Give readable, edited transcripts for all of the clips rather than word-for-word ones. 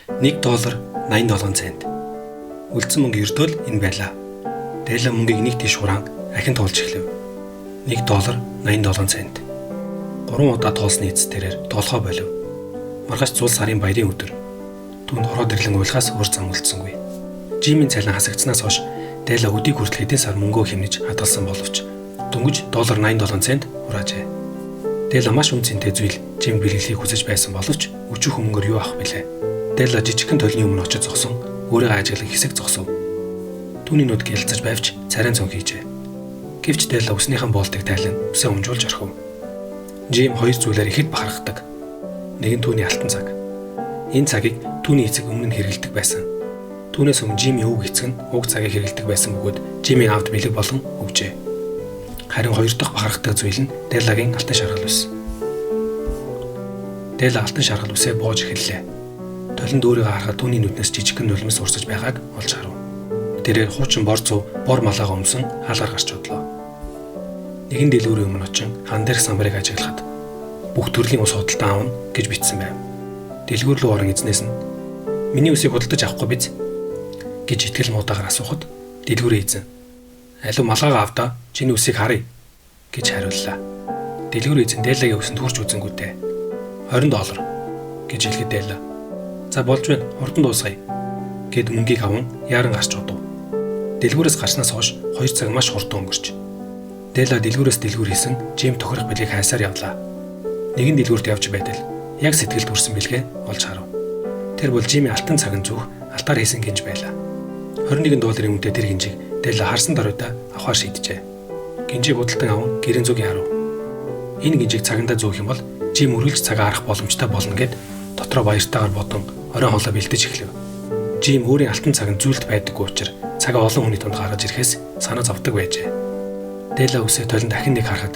$1.87. Үлдсэн мөнгө өрдөөл энэ байлаа. Дээлла мөнгийг нэг тийш хураан ахин туулж эхлэв. $1.87. 3 удаа туулсны эцэстэрээр толгой болив. Маргааш зул сарын баярын өдөр. Түүнд ороод ирлэн уйлахаас өөр зам үлдсэнгүй. Жимийн цалин хасагдсанаас хойш Дээлла өдийг хүртэл хэдэн сар мөнгөө хэмнэж хадгалсан боловч дөнгөж $1.87 хураажээ. Дээлла маш үнцэнтэй зүйл Жим бэлгэлхийг хүсэж байсан боловч өчүүх мөнгөөр юу авах билээ. Дээлла жижигхэн толны өмнө очиж зогсон, өөрийгөө ажиглах хэсэг зогсов. Түүний нүд гялцаж байвч царайн цон хийжээ. Гэвч Дээлла үснийхэн боолтыг тайлан үсээ унжуулж орхив. Жим хоёр зүйлээр ихэд бахархдаг. Нэг нь түүний алтан цаг. Энэ цагийг түүний эцэг өмнө нь хэрэглэдэг байсан. Түүнээс өмнө Жимийн өвөг эцэг нь уг цагийг хэрэглэдэг байсан бөгөөд Жимийн аавд бэлэг болон өгжээ. Харин хоёр дахь бахархдаг зүйл нь Дээллагийн алтан шаргал байсан. Дээлла алтан шаргал үсээ боож эхэллээ. Толинд өөрийгөө харахад түүний нүднээс жижигхэн нулимс урсаж байгааг олж харав. Тэрээр хуучин бор зов бор малаагаа өмсөн хаалгаар гарч одлоо. Нэгэн дэлгүүрийн өмнө очин хан дээрх самбарыг ажиглахад бүх төрлийн ус худалдан аавна гэж бичсэн байв. Дэлгүүр рүү орон эзнээс нь "Миний усыг худалдаж авахгүй биз?" гэж итгэл муудаагаар асуухад дэлгүүрийн эзэн "Алив малгайгаа авдаа, чиний усыг харъя" гэж хариуллаа. Дэлгүүрийн эзэн Дээллагийн усанд хүрч үзэнгүүтээ $20 гэж хэлэхэд Дээлла "За болж байна, хурдан дуусгая" гэд мөнгийг аван яаран гарч удав. Дэлгүүрээс гарснаас хойш 2 цаг маш хурдан өнгөрч. Дээлла дэлгүүрээс дэлгүүр хийсэн Жим тохирох билгийг хайсаар явлаа. Нэгэн дэлгүүрт явж байтал яг сэтгэл төрсэн бэлгээ олж харав. Тэр бол Жимийн алтан цагын зүөх алтаар хийсэн гинж байлаа. $21 үнэтэй тэр гинжийг Дээлла харсан даруйда авахар шийджээ. Гинжийг худалдан аван гэрэн зүгийн харав. Энэ гинжийг цагандаа зөөх юм бол Жим үргэлж цагаа харах боломжтой болно гэд дотроо баяртайгаар бодон оройн хоолой бэлдэж эхлэв. Жим өөрийн алтан цаг нь зүйлд байдаггүй учраас цагаа олон хүний тунд гаргаж ирэхээс санаа зовдөг байжээ. Дээлла үсээ толинд дахин нэг харахад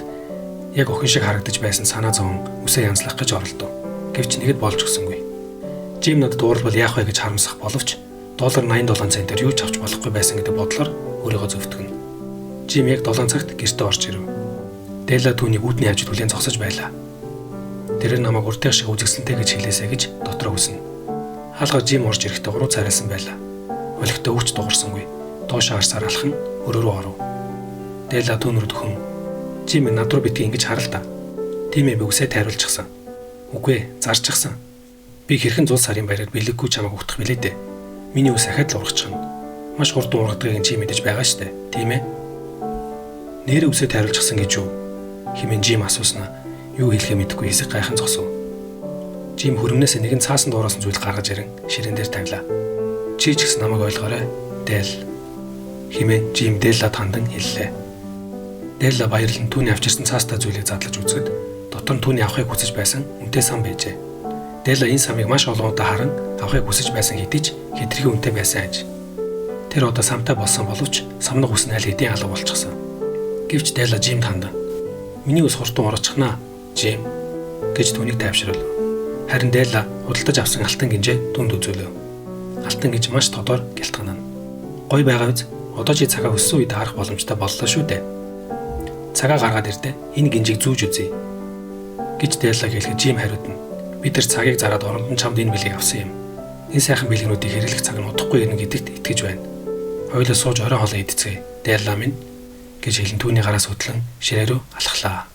яг охин шиг харагдаж байсан санаа зовон үсээ янзлах гэж оролдов. Гэвч нэгэд болж өгсөнгүй. Жим надад дууралбал яах вэ гэж харамсах боловч $1.87-ээр юу ч авч болохгүй байсан гэдэг бодлоор өөрийгөө зөвтгөнө. Жим яг 7 цагт гэртээ орж ирэв. Дээлла түүнийг үүдний хажууд хүлээн зогсож байлаа. Тэр намайг урдах шиг үзэгсэнтэй гэж хэлээсэй гэж дотроо хүснэ. Хаалгаар Жим орж ирэхдээ уруу царайлсан байлаа. Олигтой өвч дуурсангүй. Доошоо харсаар алах нь өрөө рүү оров. Дээлла түүнрүү дөхөн "Жим над руу битгий ингэж харал та. Тийм ээ би үсээ тайруулчихсан. Үгүй ээ, зарчихсан. Би хэрхэн зул сарын баяраар бэлэггүй чамайг өгдөх билээ дээ. Миний үс ахаад л ургачихна. Маш хурдан ургадгийг чи мэдэж байгаа штэ. Тийм ээ. Нэрээ үсээ тайруулчихсан гэж юу?" хэмээн Жим асууснаа юу хэлэхээ мэдэхгүй хэсэг гайхан зогсов. Жим хөрмнөөс нэгэн цаасан дуурайсан зүйл гаргаж ирэн ширээн дээр тавилаа. "Чи ч гэсэн намайг ойлгоорой. Дээл" хэмээн Жим Дээллад хандан хэллээ. Дээлла баярлан түүний авчирсан цаастай зүйлийг задлаж үзэхэд дотор нь түүний авахыг хүсэж байсан үнэтэй сан байжээ. Дээлла энэ самыг маш олон удаа харан авахыг хүсэж байсан хэдий ч хэтэрхий үнэтэй байсан аж. Тэр удаа самтай болсон боловч самнах ус нь аль хэдийн алга болчихсон. Гэвч Дээлла Жимд хандан "Миний ус хурдан ураачихнаа, Жим" гэж түүнийг тайвшруулв. Харин Дээлла худалдаж авсан алтан гинжээ түнд үзүүлв. Алтан гэж маш тодор гялтганана. "Гой байгаа биз? Одоо чи цагаа өссөн үед харах боломжтой боллоо шүү дээ. Цагаа гаргаад ирдэ энэ гинжийг зүүж үзье" гэж Дээллаг хэлэхэд Жим хариудна. "Бид нар цагийг зараад оронд нь чамд энэ бэлгийг авсан юм. Энэ сайхан бэлгэнүүдийг хэрэглэх цаг нь удахгүй ирнэ гэдэгт итгэж байна. Хоёулаа сууж оройн хоолой идцгээе. Дээлла минь" гэж хэлэн түүний гараас хөдлөн ширээ рүү алхлаа.